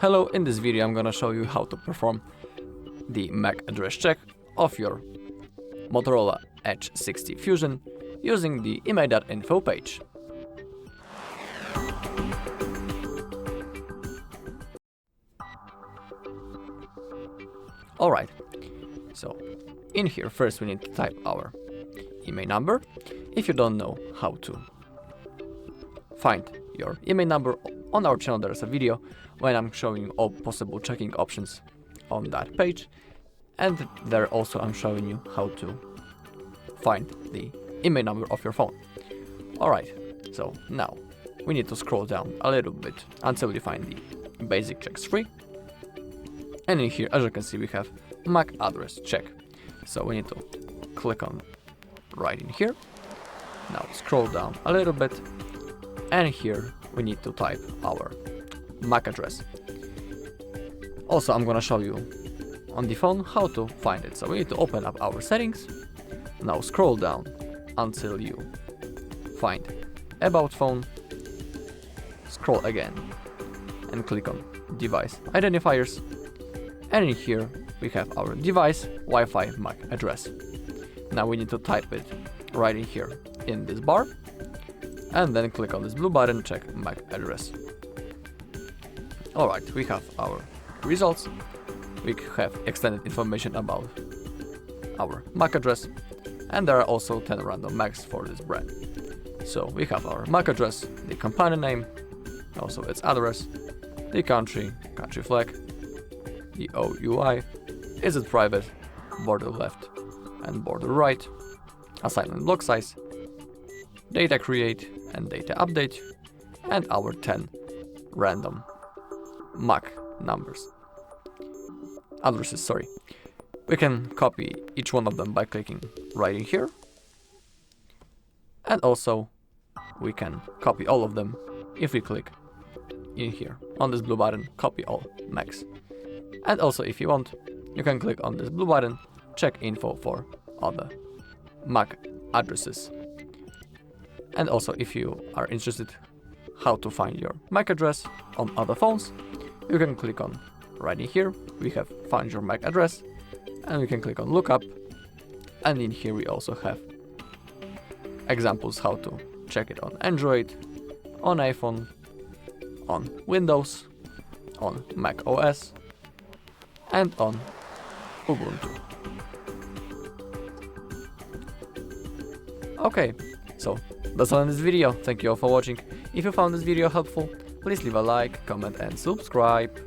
Hello, in this video I'm gonna show you how to perform the MAC address check of your Motorola Edge 60 Fusion using the IMEI.info page. Alright, so in here first we need to type our IMEI number. If you don't know how to find your IMEI number, on our channel there is a video when I'm showing all possible checking options on that page, and there also I'm showing you how to find the IMEI number of your phone. Alright, so now we need to scroll down a little bit until we find the basic checks free. And in here, as you can see, we have MAC address check. So we need to click on right in here. Now scroll down a little bit, and here we need to type our MAC address. Also, I'm gonna show you on the phone how to find it. So we need to open up our settings. Now scroll down until you find About Phone. Scroll again and click on Device Identifiers. And in here we have our device Wi-Fi MAC address. Now we need to type it right in here in this bar, and then click on this blue button, check MAC address. Alright, we have our results. We have extended information about our MAC address, and there are also 10 random MACs for this brand. So we have our MAC address, the company name, also its address, the country flag, the OUI, is it private, border left and border right, assignment block size, data create and data update, and our 10 random MAC addresses. We can copy each one of them by clicking right in here, and also we can copy all of them if we click in here on this blue button, copy all MACs. And also, if you want, you can click on this blue button, check info for other MAC addresses. And also, if you are interested how to find your MAC address on other phones, you can click on right in here. We have find your MAC address, and we can click on lookup. And in here we also have examples how to check it on Android, on iPhone, on Windows, on Mac OS, and on Ubuntu. Okay, so that's all in this video. Thank you all for watching. If you found this video helpful, please leave a like, comment and subscribe.